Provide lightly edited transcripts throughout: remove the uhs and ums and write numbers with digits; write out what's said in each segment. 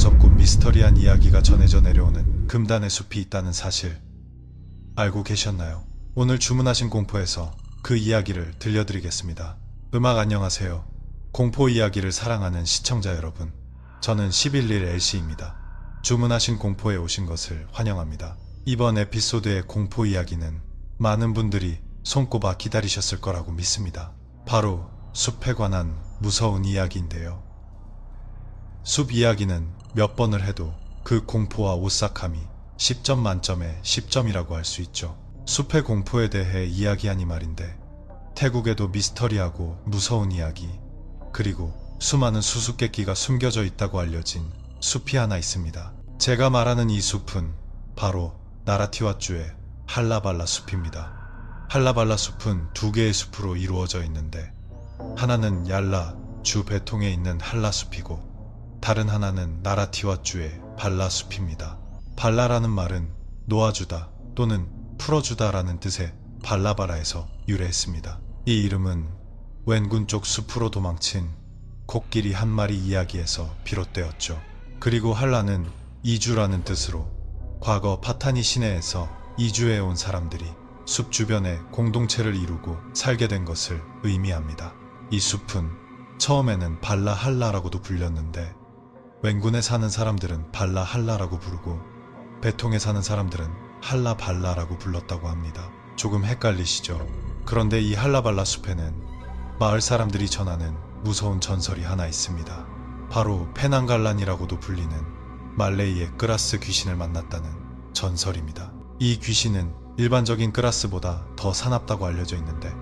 무섭고 미스터리한 이야기가 전해져 내려오는 금단의 숲이 있다는 사실 알고 계셨나요? 오늘 주문하신 공포에서 그 이야기를 들려드리겠습니다. 음악 안녕하세요. 공포 이야기를 사랑하는 시청자 여러분, 저는 11일 LC입니다. 주문하신 공포에 오신 것을 환영합니다. 이번 에피소드의 공포 이야기는 많은 분들이 손꼽아 기다리셨을 거라고 믿습니다. 바로 숲에 관한 무서운 이야기인데요. 숲 이야기는 몇 번을 해도 그 공포와 오싹함이 10점 만점에 10점이라고 할 수 있죠. 숲의 공포에 대해 이야기하니 말인데, 태국에도 미스터리하고 무서운 이야기, 그리고 수많은 수수께끼가 숨겨져 있다고 알려진 숲이 하나 있습니다. 제가 말하는 이 숲은 바로 나라티와주의 할라발라 숲입니다. 할라발라 숲은 두 개의 숲으로 이루어져 있는데, 하나는 얄라 주 배통에 있는 할라 숲이고 다른 하나는 나라티와주의 발라 숲입니다. 발라라는 말은 놓아주다 또는 풀어주다라는 뜻의 발라바라에서 유래했습니다. 이 이름은 웬군 쪽 숲으로 도망친 코끼리 한 마리 이야기에서 비롯되었죠. 그리고 할라는 이주라는 뜻으로 과거 파타니 시내에서 이주해 온 사람들이 숲 주변에 공동체를 이루고 살게 된 것을 의미합니다. 이 숲은 처음에는 발라할라라고도 불렸는데, 웬군에 사는 사람들은 발라할라라고 부르고 배통에 사는 사람들은 할라발라라고 불렀다고 합니다. 조금 헷갈리시죠? 그런데 이 할라발라 숲에는 마을 사람들이 전하는 무서운 전설이 하나 있습니다. 바로 페낭갈란이라고도 불리는 말레이의 끄라스 귀신을 만났다는 전설입니다. 이 귀신은 일반적인 끄라스보다 더 사납다고 알려져 있는데,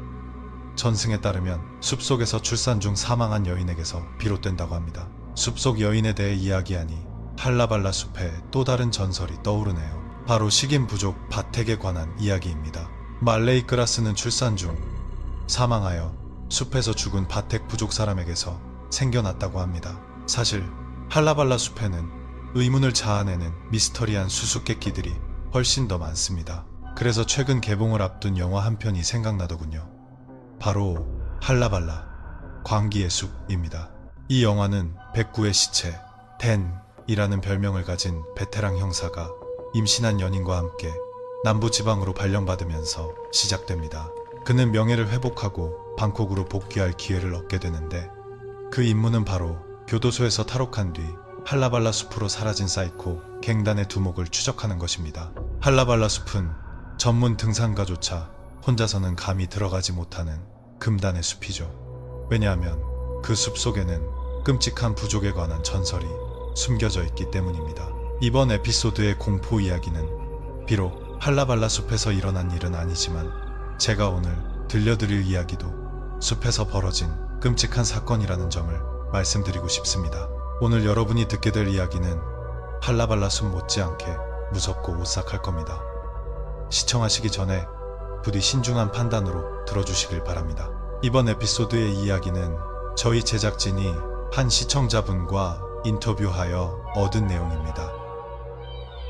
전승에 따르면 숲속에서 출산 중 사망한 여인에게서 비롯된다고 합니다. 숲속 여인에 대해 이야기하니 할라발라 숲에 또 다른 전설이 떠오르네요. 바로 식인 부족 바텍에 관한 이야기입니다. 말레이 끄라스는 출산 중 사망하여 숲에서 죽은 바텍 부족 사람에게서 생겨났다고 합니다. 사실 할라발라 숲에는 의문을 자아내는 미스터리한 수수께끼들이 훨씬 더 많습니다. 그래서 최근 개봉을 앞둔 영화 한 편이 생각나더군요. 바로 할라발라 광기의 숲입니다. 이 영화는 백구의 시체 댄이라는 별명을 가진 베테랑 형사가 임신한 연인과 함께 남부지방으로 발령받으면서 시작됩니다. 그는 명예를 회복하고 방콕으로 복귀할 기회를 얻게 되는데, 그 임무는 바로 교도소에서 탈옥한 뒤 할라발라 숲으로 사라진 사이코 갱단의 두목을 추적하는 것입니다. 할라발라 숲은 전문 등산가조차 혼자서는 감히 들어가지 못하는 금단의 숲이죠. 왜냐하면 그 숲 속에는 끔찍한 부족에 관한 전설이 숨겨져 있기 때문입니다. 이번 에피소드의 공포 이야기는 비록 할라발라 숲에서 일어난 일은 아니지만, 제가 오늘 들려드릴 이야기도 숲에서 벌어진 끔찍한 사건이라는 점을 말씀드리고 싶습니다. 오늘 여러분이 듣게 될 이야기는 할라발라 숲 못지않게 무섭고 오싹할 겁니다. 시청하시기 전에 부디 신중한 판단으로 들어주시길 바랍니다. 이번 에피소드의 이야기는 저희 제작진이 한 시청자분과 인터뷰하여 얻은 내용입니다.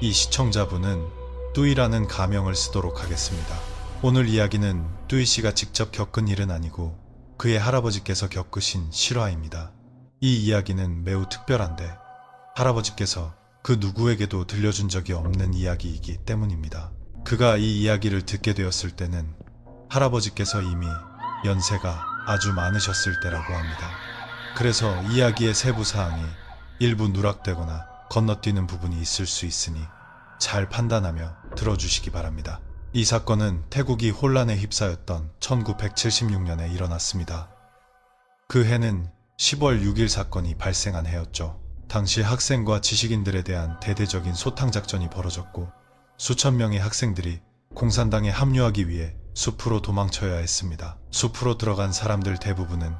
이 시청자분은 뚜이라는 가명을 쓰도록 하겠습니다. 오늘 이야기는 뚜이 씨가 직접 겪은 일은 아니고 그의 할아버지께서 겪으신 실화입니다. 이 이야기는 매우 특별한데 할아버지께서 그 누구에게도 들려준 적이 없는 이야기이기 때문입니다. 그가 이 이야기를 듣게 되었을 때는 할아버지께서 이미 연세가 아주 많으셨을 때라고 합니다. 그래서 이야기의 세부 사항이 일부 누락되거나 건너뛰는 부분이 있을 수 있으니 잘 판단하며 들어주시기 바랍니다. 이 사건은 태국이 혼란에 휩싸였던 1976년에 일어났습니다. 그 해는 10월 6일 사건이 발생한 해였죠. 당시 학생과 지식인들에 대한 대대적인 소탕작전이 벌어졌고, 수천 명의 학생들이 공산당에 합류하기 위해 숲으로 도망쳐야 했습니다. 숲으로 들어간 사람들 대부분은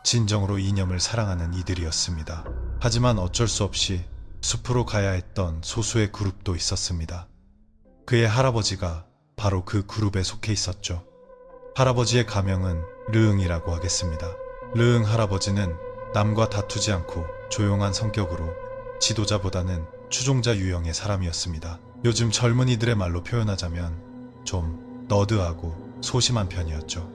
진정으로 이념을 사랑하는 이들이었습니다. 하지만 어쩔 수 없이 숲으로 가야 했던 소수의 그룹도 있었습니다. 그의 할아버지가 바로 그 그룹에 속해 있었죠. 할아버지의 가명은 르응이라고 하겠습니다. 르응 할아버지는 남과 다투지 않고 조용한 성격으로 지도자보다는 추종자 유형의 사람이었습니다. 요즘 젊은이들의 말로 표현하자면 좀 너드하고 소심한 편이었죠.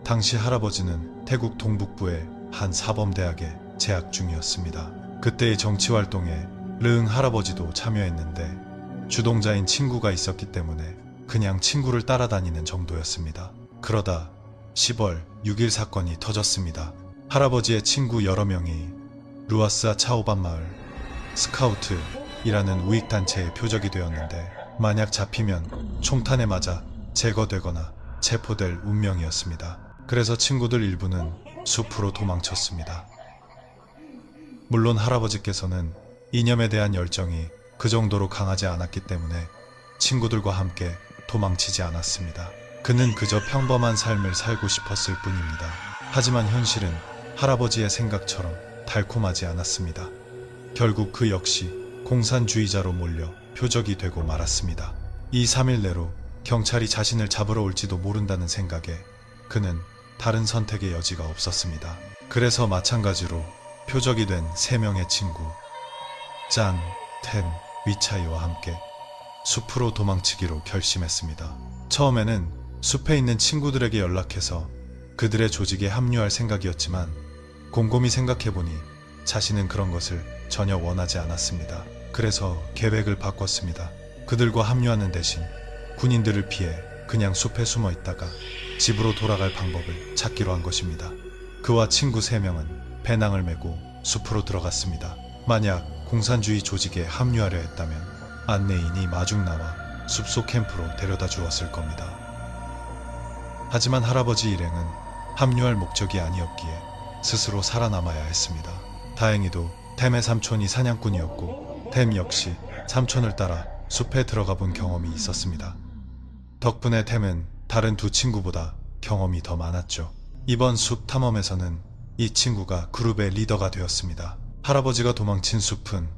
당시 할아버지는 태국 동북부의 한 사범대학에 재학 중이었습니다. 그때의 정치활동에 르응 할아버지도 참여했는데 주동자인 친구가 있었기 때문에 그냥 친구를 따라다니는 정도였습니다. 그러다 10월 6일 사건이 터졌습니다. 할아버지의 친구 여러 명이 루아스아 차오반 마을 스카우트이라는 우익단체의 표적이 되었는데 만약 잡히면 총탄에 맞아 제거되거나 체포될 운명이었습니다. 그래서 친구들 일부는 숲으로 도망쳤습니다. 물론 할아버지께서는 이념에 대한 열정이 그 정도로 강하지 않았기 때문에 친구들과 함께 도망치지 않았습니다. 그는 그저 평범한 삶을 살고 싶었을 뿐입니다. 하지만 현실은 할아버지의 생각처럼 달콤하지 않았습니다. 결국 그 역시 공산주의자로 몰려 표적이 되고 말았습니다. 2, 3일 내로 경찰이 자신을 잡으러 올지도 모른다는 생각에 그는 다른 선택의 여지가 없었습니다. 그래서 마찬가지로 표적이 된 3명의 친구 짠, 텐, 위차이와 함께 숲으로 도망치기로 결심했습니다. 처음에는 숲에 있는 친구들에게 연락해서 그들의 조직에 합류할 생각이었지만 곰곰이 생각해보니 자신은 그런 것을 전혀 원하지 않았습니다. 그래서 계획을 바꿨습니다. 그들과 합류하는 대신 군인들을 피해 그냥 숲에 숨어 있다가 집으로 돌아갈 방법을 찾기로 한 것입니다. 그와 친구 3명은 배낭을 메고 숲으로 들어갔습니다. 만약 공산주의 조직에 합류하려 했다면 안내인이 마중 나와 숲속 캠프로 데려다 주었을 겁니다. 하지만 할아버지 일행은 합류할 목적이 아니었기에 스스로 살아남아야 했습니다. 다행히도 템의 삼촌이 사냥꾼이었고 템 역시 삼촌을 따라 숲에 들어가 본 경험이 있었습니다. 덕분에 템은 다른 두 친구보다 경험이 더 많았죠. 이번 숲 탐험에서는 이 친구가 그룹의 리더가 되었습니다. 할아버지가 도망친 숲은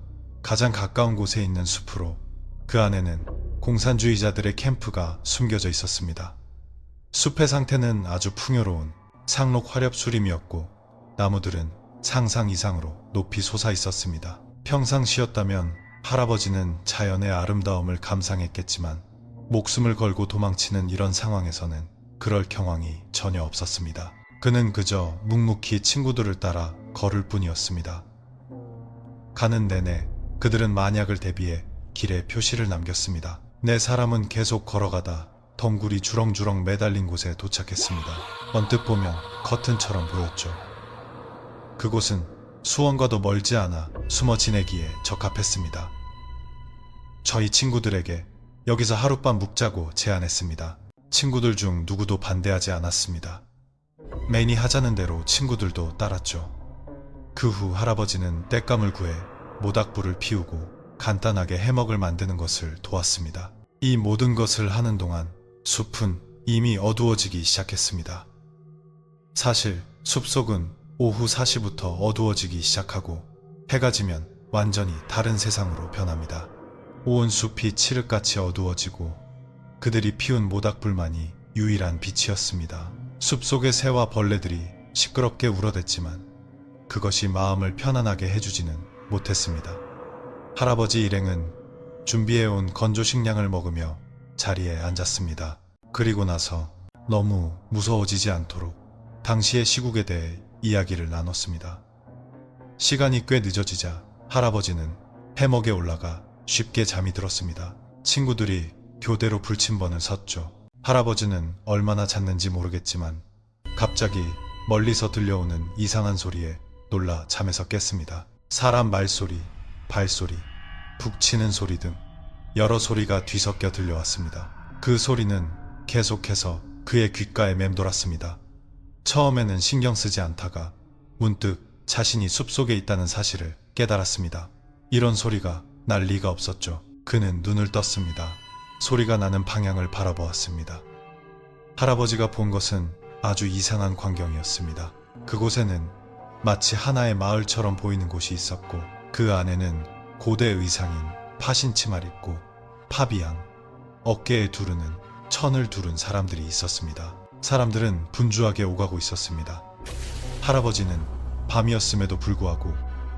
가장 가까운 곳에 있는 숲으로 그 안에는 공산주의자들의 캠프가 숨겨져 있었습니다. 숲의 상태는 아주 풍요로운 상록 화렵 수림이었고 나무들은 상상 이상으로 높이 솟아 있었습니다. 평상시였다면 할아버지는 자연의 아름다움을 감상했겠지만 목숨을 걸고 도망치는 이런 상황에서는 그럴 경황이 전혀 없었습니다. 그는 그저 묵묵히 친구들을 따라 걸을 뿐이었습니다. 가는 내내 그들은 만약을 대비해 길에 표시를 남겼습니다. 4사람은 계속 걸어가다 덩굴이 주렁주렁 매달린 곳에 도착했습니다. 언뜻 보면 커튼처럼 보였죠. 그곳은 수원과도 멀지 않아 숨어 지내기에 적합했습니다. 저희 친구들에게 여기서 하룻밤 묵자고 제안했습니다. 친구들 중 누구도 반대하지 않았습니다. 매니 하자는 대로 친구들도 따랐죠. 그 후 할아버지는 땔감을 구해 모닥불을 피우고 간단하게 해먹을 만드는 것을 도왔습니다. 이 모든 것을 하는 동안 숲은 이미 어두워지기 시작했습니다. 사실 숲속은 오후 4시부터 어두워지기 시작하고 해가 지면 완전히 다른 세상으로 변합니다. 온 숲이 칠흑같이 어두워지고 그들이 피운 모닥불만이 유일한 빛이었습니다. 숲속의 새와 벌레들이 시끄럽게 울어댔지만 그것이 마음을 편안하게 해주지는 못했습니다. 할아버지 일행은 준비해온 건조 식량을 먹으며 자리에 앉았습니다. 그리고 나서 너무 무서워지지 않도록 당시의 시국에 대해 이야기를 나눴습니다. 시간이 꽤 늦어지자 할아버지는 해먹에 올라가 쉽게 잠이 들었습니다. 친구들이 교대로 불침번을 섰죠. 할아버지는 얼마나 잤는지 모르겠지만 갑자기 멀리서 들려오는 이상한 소리에 놀라 잠에서 깼습니다. 사람 말소리, 발소리, 북 치는 소리 등 여러 소리가 뒤섞여 들려왔습니다. 그 소리는 계속해서 그의 귓가에 맴돌았습니다. 처음에는 신경 쓰지 않다가 문득 자신이 숲속에 있다는 사실을 깨달았습니다. 이런 소리가 날 리가 없었죠. 그는 눈을 떴습니다. 소리가 나는 방향을 바라보았습니다. 할아버지가 본 것은 아주 이상한 광경이었습니다. 그곳에는 마치 하나의 마을처럼 보이는 곳이 있었고 그 안에는 고대 의상인 파신치마를 입고 파비앙, 어깨에 두르는 천을 두른 사람들이 있었습니다. 사람들은 분주하게 오가고 있었습니다. 할아버지는 밤이었음에도 불구하고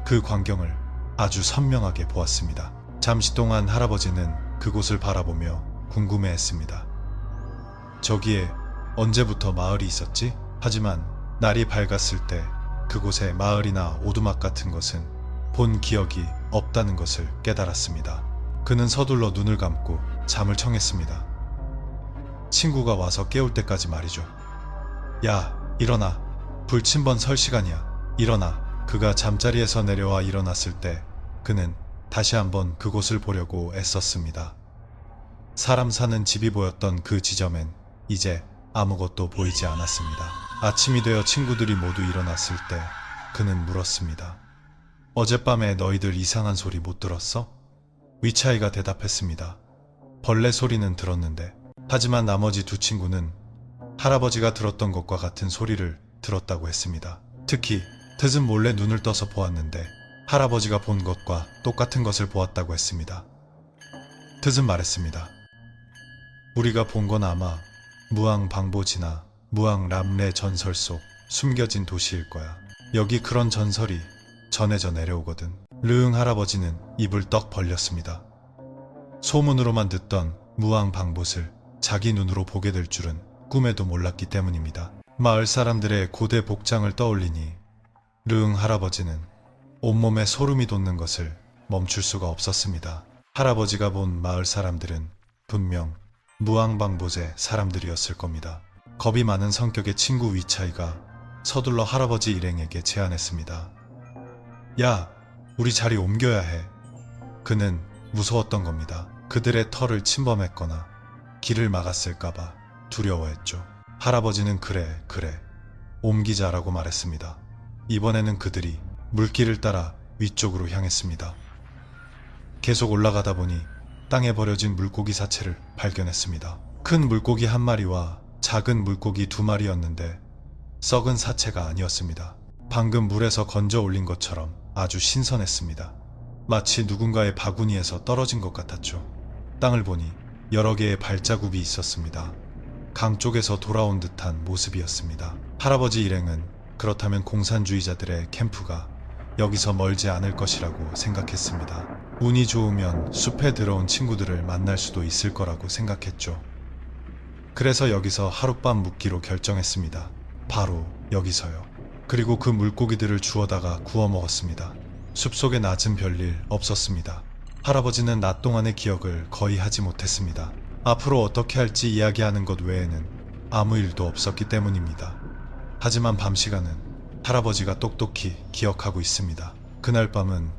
그 광경을 아주 선명하게 보았습니다. 잠시 동안 할아버지는 그곳을 바라보며 궁금해했습니다. 저기에 언제부터 마을이 있었지? 하지만 날이 밝았을 때 그곳에 마을이나 오두막 같은 것은 본 기억이 없다는 것을 깨달았습니다. 그는 서둘러 눈을 감고 잠을 청했습니다. 친구가 와서 깨울 때까지 말이죠. 야, 일어나. 불침번 설 시간이야. 일어나. 그가 잠자리에서 내려와 일어났을 때 그는 다시 한번 그곳을 보려고 애썼습니다. 사람 사는 집이 보였던 그 지점엔 이제 아무것도 보이지 않았습니다. 아침이 되어 친구들이 모두 일어났을 때 그는 물었습니다. 어젯밤에 너희들 이상한 소리 못 들었어? 위차이가 대답했습니다. 벌레 소리는 들었는데, 하지만 나머지 두 친구는 할아버지가 들었던 것과 같은 소리를 들었다고 했습니다. 특히 텟은 몰래 눈을 떠서 보았는데 할아버지가 본 것과 똑같은 것을 보았다고 했습니다. 텟은 말했습니다. 우리가 본 건 아마 무앙방보지나 무앙람레 전설 속 숨겨진 도시일 거야. 여기 그런 전설이 전해져 내려오거든. 르응 할아버지는 입을 떡 벌렸습니다. 소문으로만 듣던 무앙방봇을 자기 눈으로 보게 될 줄은 꿈에도 몰랐기 때문입니다. 마을 사람들의 고대 복장을 떠올리니 르응 할아버지는 온몸에 소름이 돋는 것을 멈출 수가 없었습니다. 할아버지가 본 마을 사람들은 분명 무앙방봇의 사람들이었을 겁니다. 겁이 많은 성격의 친구 위차이가 서둘러 할아버지 일행에게 제안했습니다. 야, 우리 자리 옮겨야 해. 그는 무서웠던 겁니다. 그들의 터를 침범했거나 길을 막았을까봐 두려워했죠. 할아버지는 그래, 옮기자라고 말했습니다. 이번에는 그들이 물길을 따라 위쪽으로 향했습니다. 계속 올라가다 보니 땅에 버려진 물고기 사체를 발견했습니다. 큰 물고기 한 마리와 작은 물고기 두 마리였는데 썩은 사체가 아니었습니다. 방금 물에서 건져 올린 것처럼 아주 신선했습니다. 마치 누군가의 바구니에서 떨어진 것 같았죠. 땅을 보니 여러 개의 발자국이 있었습니다. 강 쪽에서 돌아온 듯한 모습이었습니다. 할아버지 일행은 그렇다면 공산주의자들의 캠프가 여기서 멀지 않을 것이라고 생각했습니다. 운이 좋으면 숲에 들어온 친구들을 만날 수도 있을 거라고 생각했죠. 그래서 여기서 하룻밤 묵기로 결정했습니다. 바로 여기서요. 그리고 그 물고기들을 주워다가 구워 먹었습니다. 숲속에 낮은 별일 없었습니다. 할아버지는 낮 동안의 기억을 거의 하지 못했습니다. 앞으로 어떻게 할지 이야기하는 것 외에는 아무 일도 없었기 때문입니다. 하지만 밤 시간은 할아버지가 똑똑히 기억하고 있습니다. 그날 밤은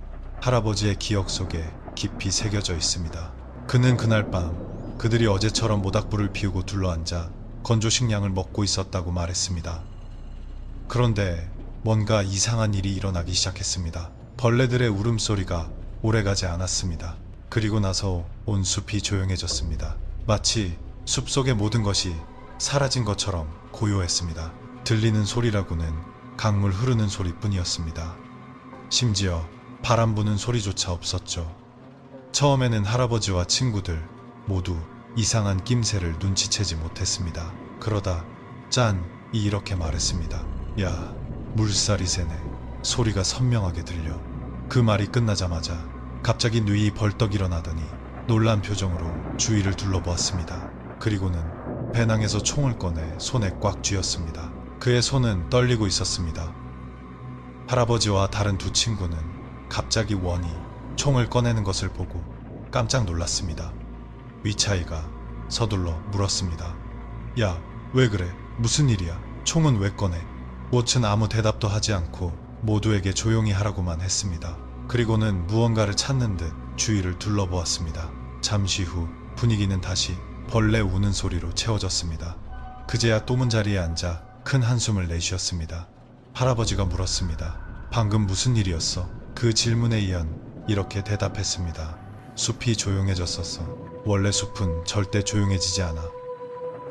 할아버지의 기억 속에 깊이 새겨져 있습니다. 그는 그날 밤 그들이 어제처럼 모닥불을 피우고 둘러앉아 건조식량을 먹고 있었다고 말했습니다. 그런데 뭔가 이상한 일이 일어나기 시작했습니다. 벌레들의 울음소리가 오래가지 않았습니다. 그리고 나서 온 숲이 조용해졌습니다. 마치 숲속의 모든 것이 사라진 것처럼 고요했습니다. 들리는 소리라고는 강물 흐르는 소리뿐이었습니다. 심지어 바람 부는 소리조차 없었죠. 처음에는 할아버지와 친구들 모두 이상한 낌새를 눈치채지 못했습니다. 그러다 짠이 이렇게 말했습니다. 야, 물살이 새네. 소리가 선명하게 들려. 그 말이 끝나자마자 갑자기 뉘이 벌떡 일어나더니 놀란 표정으로 주위를 둘러보았습니다. 그리고는 배낭에서 총을 꺼내 손에 꽉 쥐었습니다. 그의 손은 떨리고 있었습니다. 할아버지와 다른 두 친구는 갑자기 원이 총을 꺼내는 것을 보고 깜짝 놀랐습니다. 위차이가 서둘러 물었습니다. 야, 왜 그래? 무슨 일이야? 총은 왜 꺼내? 왓은 아무 대답도 하지 않고 모두에게 조용히 하라고만 했습니다. 그리고는 무언가를 찾는 듯 주위를 둘러보았습니다. 잠시 후 분위기는 다시 벌레 우는 소리로 채워졌습니다. 그제야 또문 자리에 앉아 큰 한숨을 내쉬었습니다. 할아버지가 물었습니다. 방금 무슨 일이었어? 그 질문에 이은 이렇게 대답했습니다. 숲이 조용해졌었어. 원래 숲은 절대 조용해지지 않아.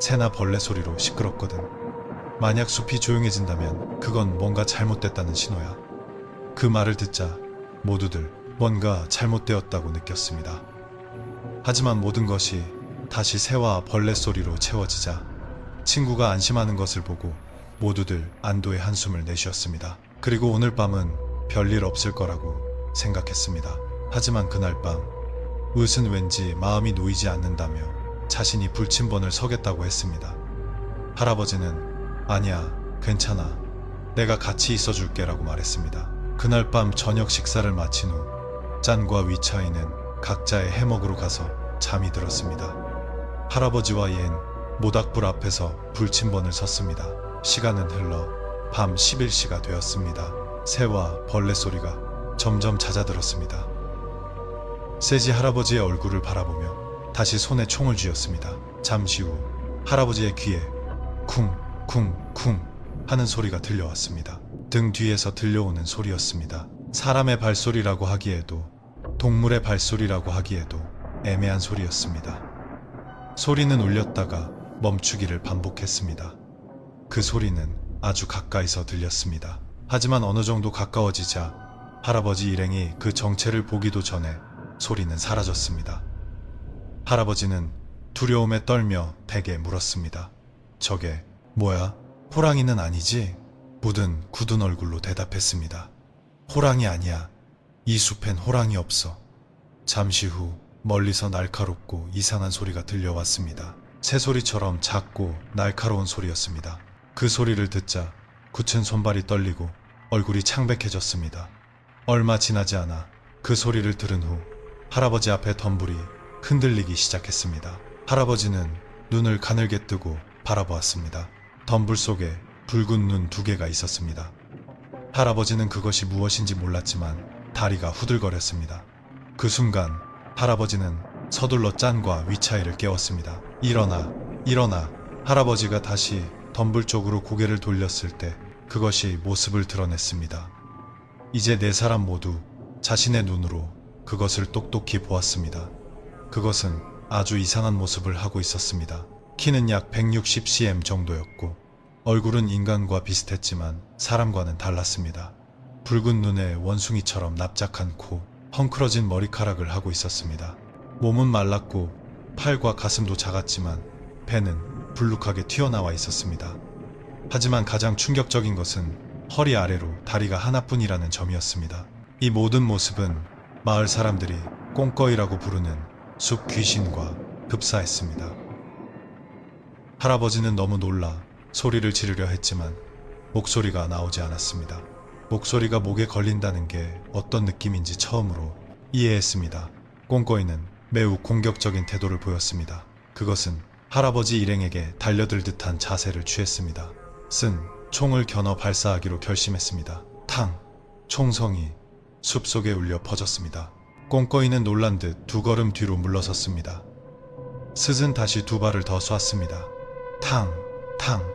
새나 벌레 소리로 시끄럽거든. 만약 숲이 조용해진다면 그건 뭔가 잘못됐다는 신호야. 그 말을 듣자 모두들 뭔가 잘못되었다고 느꼈습니다. 하지만 모든 것이 다시 새와 벌레 소리로 채워지자 친구가 안심하는 것을 보고 모두들 안도의 한숨을 내쉬었습니다. 그리고 오늘 밤은 별일 없을 거라고 생각했습니다. 하지만 그날 밤 읒은 왠지 마음이 놓이지 않는다며 자신이 불침번을 서겠다고 했습니다. 할아버지는 아니야, 괜찮아. 내가 같이 있어줄게 라고 말했습니다. 그날 밤 저녁 식사를 마친 후 짠과 위차이는 각자의 해먹으로 가서 잠이 들었습니다. 할아버지와 옌 모닥불 앞에서 불침번을 섰습니다. 시간은 흘러 밤 11시가 되었습니다. 새와 벌레 소리가 점점 잦아들었습니다. 세지 할아버지의 얼굴을 바라보며 다시 손에 총을 쥐었습니다. 잠시 후 할아버지의 귀에 쿵쿵쿵 하는 소리가 들려왔습니다. 등 뒤에서 들려오는 소리였습니다. 사람의 발소리라고 하기에도 동물의 발소리라고 하기에도 애매한 소리였습니다. 소리는 울렸다가 멈추기를 반복했습니다. 그 소리는 아주 가까이서 들렸습니다. 하지만 어느 정도 가까워지자 할아버지 일행이 그 정체를 보기도 전에 소리는 사라졌습니다. 할아버지는 두려움에 떨며 댁에 물었습니다. 저게 뭐야? 호랑이는 아니지? 묻은 굳은 얼굴로 대답했습니다. 호랑이 아니야. 이 숲엔 호랑이 없어. 잠시 후 멀리서 날카롭고 이상한 소리가 들려왔습니다. 새소리처럼 작고 날카로운 소리였습니다. 그 소리를 듣자 굳은 손발이 떨리고 얼굴이 창백해졌습니다. 얼마 지나지 않아 그 소리를 들은 후 할아버지 앞에 덤불이 흔들리기 시작했습니다. 할아버지는 눈을 가늘게 뜨고 바라보았습니다. 덤불 속에 붉은 눈 2개가 있었습니다. 할아버지는 그것이 무엇인지 몰랐지만 다리가 후들거렸습니다. 그 순간 할아버지는 서둘러 짠과 위차이를 깨웠습니다. 일어나, 일어나. 할아버지가 다시 덤불 쪽으로 고개를 돌렸을 때 그것이 모습을 드러냈습니다. 이제 4사람 모두 자신의 눈으로 그것을 똑똑히 보았습니다. 그것은 아주 이상한 모습을 하고 있었습니다. 키는 약 160cm 정도였고 얼굴은 인간과 비슷했지만 사람과는 달랐습니다. 붉은 눈에 원숭이처럼 납작한 코, 헝클어진 머리카락을 하고 있었습니다. 몸은 말랐고 팔과 가슴도 작았지만 배는 불룩하게 튀어나와 있었습니다. 하지만 가장 충격적인 것은 허리 아래로 다리가 하나뿐이라는 점이었습니다. 이 모든 모습은 마을 사람들이 꽁꺼이라고 부르는 숲 귀신과 흡사했습니다. 할아버지는 너무 놀라 소리를 지르려 했지만 목소리가 나오지 않았습니다. 목소리가 목에 걸린다는 게 어떤 느낌인지 처음으로 이해했습니다. 꽁꺼이는 매우 공격적인 태도를 보였습니다. 그것은 할아버지 일행에게 달려들 듯한 자세를 취했습니다. 쓴 총을 겨눠 발사하기로 결심했습니다. 탕! 총성이 숲속에 울려 퍼졌습니다. 꽁꺼이는 놀란 듯 2걸음 뒤로 물러섰습니다. 스은 다시 2발을 더 쐈습니다. 탕! 탕!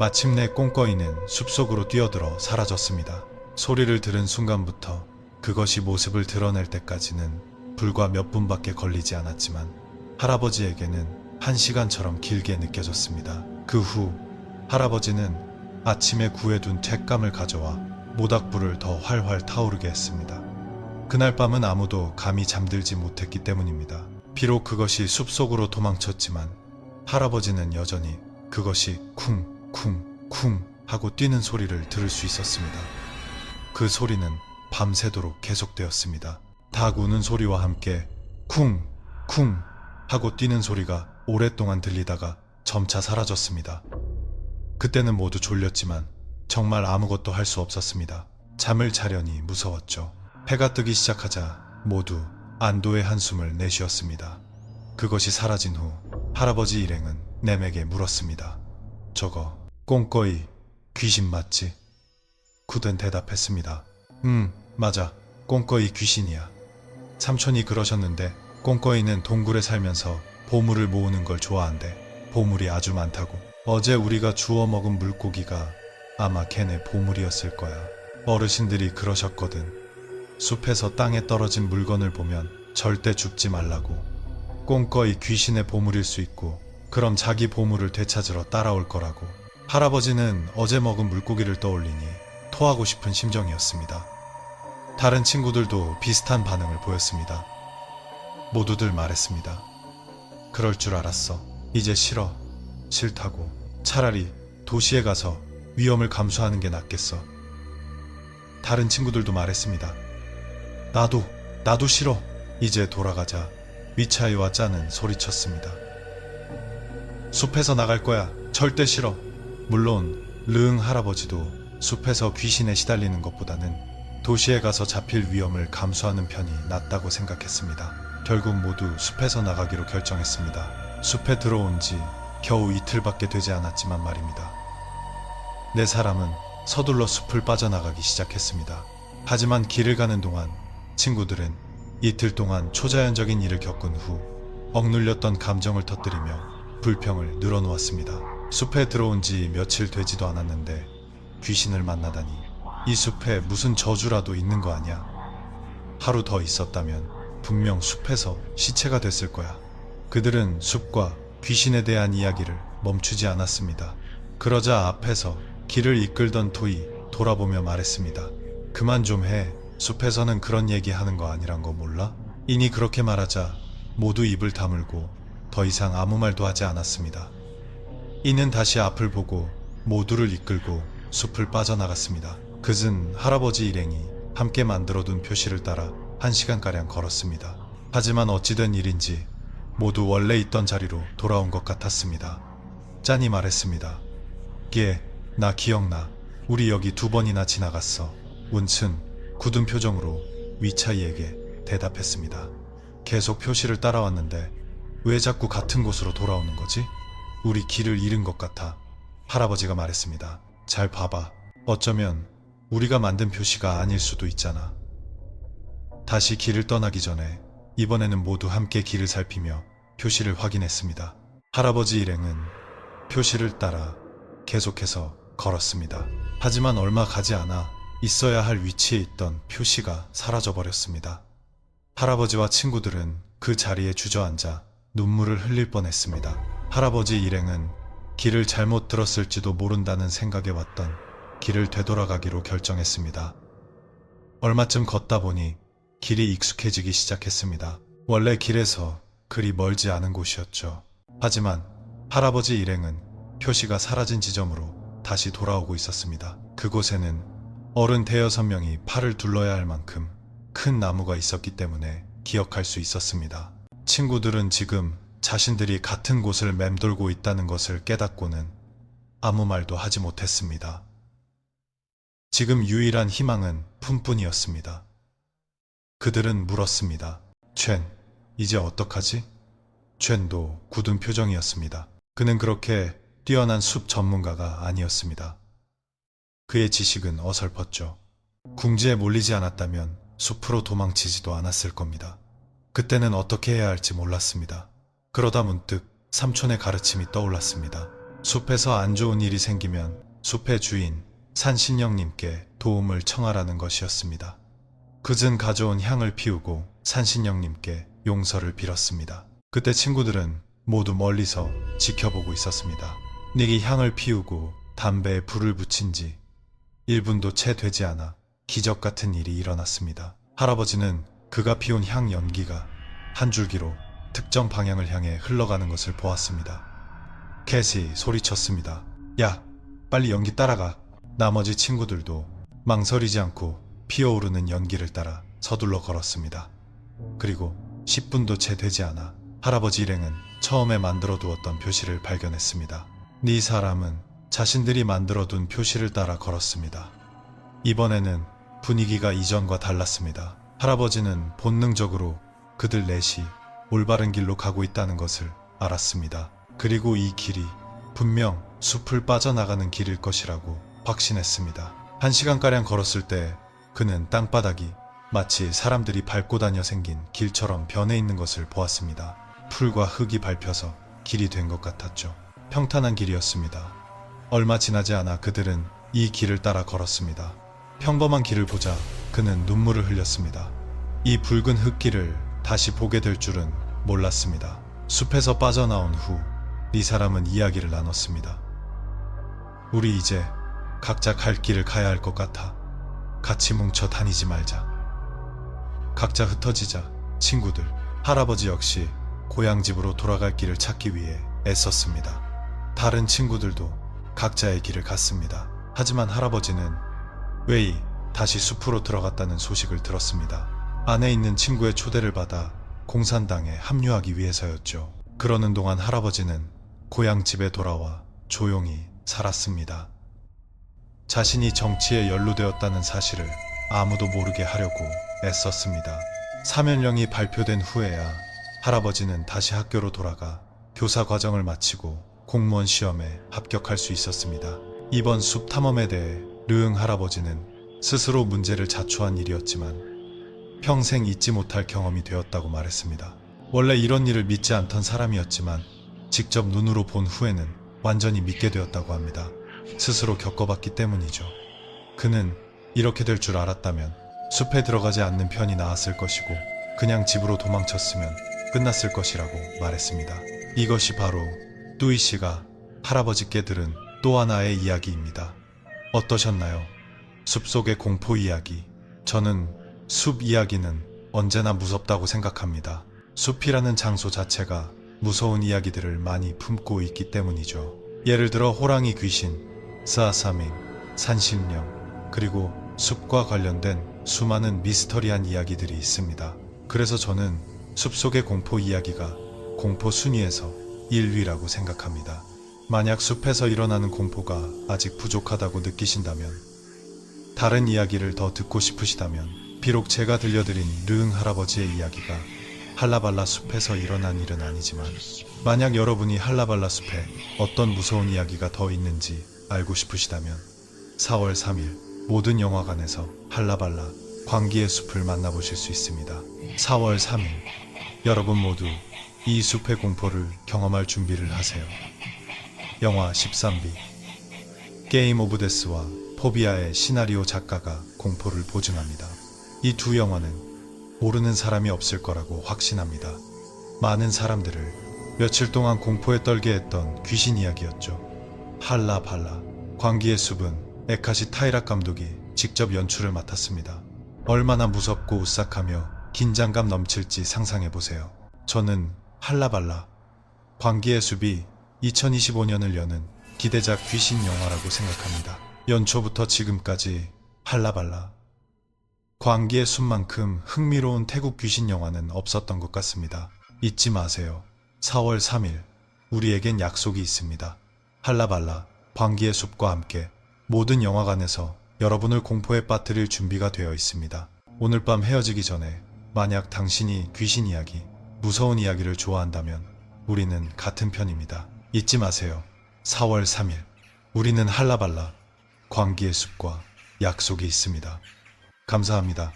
마침내 꽁꺼이는 숲속으로 뛰어들어 사라졌습니다. 소리를 들은 순간부터 그것이 모습을 드러낼 때까지는 불과 몇 분밖에 걸리지 않았지만 할아버지에게는 1시간처럼 길게 느껴졌습니다. 그 후 할아버지는 아침에 구해둔 쇳감을 가져와 모닥불을 더 활활 타오르게 했습니다. 그날 밤은 아무도 감히 잠들지 못했기 때문입니다. 비록 그것이 숲속으로 도망쳤지만 할아버지는 여전히 그것이 쿵쿵쿵 하고 뛰는 소리를 들을 수 있었습니다. 그 소리는 밤새도록 계속되었습니다. 닭 우는 소리와 함께 쿵쿵 하고 뛰는 소리가 오랫동안 들리다가 점차 사라졌습니다. 그때는 모두 졸렸지만 정말 아무것도 할 수 없었습니다. 잠을 자려니 무서웠죠. 해가 뜨기 시작하자 모두 안도의 한숨을 내쉬었습니다. 그것이 사라진 후 할아버지 일행은 넴에게 물었습니다. 저거 꽁꺼이 귀신 맞지? 굳은 대답했습니다. 맞아. 꽁꺼이 귀신이야. 삼촌이 그러셨는데 꽁꺼이는 동굴에 살면서 보물을 모으는 걸 좋아한대. 보물이 아주 많다고. 어제 우리가 주워 먹은 물고기가 아마 걔네 보물이었을 거야. 어르신들이 그러셨거든. 숲에서 땅에 떨어진 물건을 보면 절대 줍지 말라고. 꽁꺼이 귀신의 보물일 수 있고 그럼 자기 보물을 되찾으러 따라올 거라고. 할아버지는 어제 먹은 물고기를 떠올리니 토하고 싶은 심정이었습니다. 다른 친구들도 비슷한 반응을 보였습니다. 모두들 말했습니다. 그럴 줄 알았어. 이제 싫어. 싫다고. 차라리 도시에 가서 위험을 감수하는 게 낫겠어. 다른 친구들도 말했습니다. 나도 싫어. 이제 돌아가자. 위차이와 짠은 소리쳤습니다. 숲에서 나갈 거야. 절대 싫어. 물론 르응 할아버지도 숲에서 귀신에 시달리는 것보다는 도시에 가서 잡힐 위험을 감수하는 편이 낫다고 생각했습니다. 결국 모두 숲에서 나가기로 결정했습니다. 숲에 들어온 지 겨우 이틀밖에 되지 않았지만 말입니다. 네 사람은 서둘러 숲을 빠져나가기 시작했습니다. 하지만 길을 가는 동안 친구들은 이틀 동안 초자연적인 일을 겪은 후 억눌렸던 감정을 터뜨리며 불평을 늘어놓았습니다. 숲에 들어온 지 며칠 되지도 않았는데 귀신을 만나다니, 이 숲에 무슨 저주라도 있는 거 아니야? 하루 더 있었다면 분명 숲에서 시체가 됐을 거야. 그들은 숲과 귀신에 대한 이야기를 멈추지 않았습니다. 그러자 앞에서 길을 이끌던 토이 돌아보며 말했습니다. 그만 좀 해. 숲에서는 그런 얘기 하는 거 아니란 거 몰라? 이니 그렇게 말하자 모두 입을 다물고 더 이상 아무 말도 하지 않았습니다. 이는 다시 앞을 보고 모두를 이끌고 숲을 빠져나갔습니다. 그는 할아버지 일행이 함께 만들어둔 표시를 따라 1시간가량 걸었습니다. 하지만 어찌된 일인지 모두 원래 있던 자리로 돌아온 것 같았습니다. 짠이 말했습니다. 나 기억나. 우리 여기 2번이나 지나갔어. 운춘 굳은 표정으로 위차이에게 대답했습니다. 계속 표시를 따라왔는데 왜 자꾸 같은 곳으로 돌아오는 거지? 우리 길을 잃은 것 같아. 할아버지가 말했습니다. 잘 봐봐. 어쩌면 우리가 만든 표시가 아닐 수도 있잖아. 다시 길을 떠나기 전에 이번에는 모두 함께 길을 살피며 표시를 확인했습니다. 할아버지 일행은 표시를 따라 계속해서 걸었습니다. 하지만 얼마 가지 않아 있어야 할 위치에 있던 표시가 사라져버렸습니다. 할아버지와 친구들은 그 자리에 주저앉아 눈물을 흘릴 뻔했습니다. 할아버지 일행은 길을 잘못 들었을지도 모른다는 생각에 왔던 길을 되돌아가기로 결정했습니다. 얼마쯤 걷다 보니 길이 익숙해지기 시작했습니다. 원래 길에서 그리 멀지 않은 곳이었죠. 하지만 할아버지 일행은 표시가 사라진 지점으로 다시 돌아오고 있었습니다. 그곳에는 어른 5-6명이 팔을 둘러야 할 만큼 큰 나무가 있었기 때문에 기억할 수 있었습니다. 친구들은 지금 자신들이 같은 곳을 맴돌고 있다는 것을 깨닫고는 아무 말도 하지 못했습니다. 지금 유일한 희망은 푼뿐이었습니다. 그들은 물었습니다. 쉔, 이제 어떡하지? 쉔도 굳은 표정이었습니다. 그는 그렇게 뛰어난 숲 전문가가 아니었습니다. 그의 지식은 어설펐죠. 궁지에 몰리지 않았다면 숲으로 도망치지도 않았을 겁니다. 그때는 어떻게 해야 할지 몰랐습니다. 그러다 문득 삼촌의 가르침이 떠올랐습니다. 숲에서 안 좋은 일이 생기면 숲의 주인 산신령님께 도움을 청하라는 것이었습니다. 그는 가져온 향을 피우고 산신령님께 용서를 빌었습니다. 그때 친구들은 모두 멀리서 지켜보고 있었습니다. 닉이 향을 피우고 담배에 불을 붙인 지 1분도 채 되지 않아 기적 같은 일이 일어났습니다. 할아버지는 그가 피운 향 연기가 한 줄기로 특정 방향을 향해 흘러가는 것을 보았습니다. 캣이 소리쳤습니다. 야, 빨리 연기 따라가. 나머지 친구들도 망설이지 않고 피어오르는 연기를 따라 서둘러 걸었습니다. 그리고 10분도 채 되지 않아 할아버지 일행은 처음에 만들어 두었던 표시를 발견했습니다. 네 사람은 자신들이 만들어둔 표시를 따라 걸었습니다. 이번에는 분위기가 이전과 달랐습니다. 할아버지는 본능적으로 그들 넷이 올바른 길로 가고 있다는 것을 알았습니다. 그리고 이 길이 분명 숲을 빠져나가는 길일 것이라고 확신했습니다. 1시간가량 걸었을 때 그는 땅바닥이 마치 사람들이 밟고 다녀 생긴 길처럼 변해 있는 것을 보았습니다. 풀과 흙이 밟혀서 길이 된 것 같았죠. 평탄한 길이었습니다. 얼마 지나지 않아 그들은 이 길을 따라 걸었습니다. 평범한 길을 보자 그는 눈물을 흘렸습니다. 이 붉은 흙길을 다시 보게 될 줄은 몰랐습니다. 숲에서 빠져나온 후 네 사람은 이야기를 나눴습니다. 우리 이제 각자 갈 길을 가야 할 것 같아. 같이 뭉쳐 다니지 말자. 각자 흩어지자 친구들, 할아버지 역시 고향집으로 돌아갈 길을 찾기 위해 애썼습니다. 다른 친구들도 각자의 길을 갔습니다. 하지만 할아버지는 웨이 다시 숲으로 들어갔다는 소식을 들었습니다. 안에 있는 친구의 초대를 받아 공산당에 합류하기 위해서였죠. 그러는 동안 할아버지는 고향집에 돌아와 조용히 살았습니다. 자신이 정치에 연루되었다는 사실을 아무도 모르게 하려고 애썼습니다. 사면령이 발표된 후에야 할아버지는 다시 학교로 돌아가 교사 과정을 마치고 공무원 시험에 합격할 수 있었습니다. 이번 숲 탐험에 대해 르응 할아버지는 스스로 문제를 자초한 일이었지만 평생 잊지 못할 경험이 되었다고 말했습니다. 원래 이런 일을 믿지 않던 사람이었지만 직접 눈으로 본 후에는 완전히 믿게 되었다고 합니다. 스스로 겪어봤기 때문이죠. 그는 이렇게 될 줄 알았다면 숲에 들어가지 않는 편이 나았을 것이고 그냥 집으로 도망쳤으면 끝났을 것이라고 말했습니다. 이것이 바로 뚜이 씨가 할아버지께 들은 또 하나의 이야기입니다. 어떠셨나요? 숲속의 공포 이야기. 저는 숲 이야기는 언제나 무섭다고 생각합니다. 숲이라는 장소 자체가 무서운 이야기들을 많이 품고 있기 때문이죠. 예를 들어 호랑이 귀신, 스아사밍, 산신령, 그리고 숲과 관련된 수많은 미스터리한 이야기들이 있습니다. 그래서 저는 숲속의 공포 이야기가 공포 순위에서 1위라고 생각합니다. 만약 숲에서 일어나는 공포가 아직 부족하다고 느끼신다면, 다른 이야기를 더 듣고 싶으시다면, 비록 제가 들려드린 르응 할아버지의 이야기가 할라발라 숲에서 일어난 일은 아니지만, 만약 여러분이 할라발라 숲에 어떤 무서운 이야기가 더 있는지 알고 싶으시다면 4월 3일 모든 영화관에서 할라발라 광기의 숲을 만나보실 수 있습니다. 4월 3일 여러분 모두 이 숲의 공포를 경험할 준비를 하세요. 영화 13비 게임 오브 데스와 포비아의 시나리오 작가가 공포를 보증합니다. 이 두 영화는 모르는 사람이 없을 거라고 확신합니다. 많은 사람들을 며칠 동안 공포에 떨게 했던 귀신 이야기였죠. 할라발라 광기의 숲은 에카시 타이락 감독이 직접 연출을 맡았습니다. 얼마나 무섭고 오싹하며 긴장감 넘칠지 상상해보세요. 저는 할라발라 광기의 숲이 2025년을 여는 기대작 귀신 영화라고 생각합니다. 연초부터 지금까지 할라발라 광기의 숲만큼 흥미로운 태국 귀신 영화는 없었던 것 같습니다. 잊지 마세요. 4월 3일 우리에겐 약속이 있습니다. 할라발라 광기의 숲과 함께 모든 영화관에서 여러분을 공포에 빠뜨릴 준비가 되어 있습니다. 오늘 밤 헤어지기 전에 만약 당신이 귀신 이야기, 무서운 이야기를 좋아한다면 우리는 같은 편입니다. 잊지 마세요. 4월 3일 우리는 할라발라 광기의 숲과 약속이 있습니다. 감사합니다.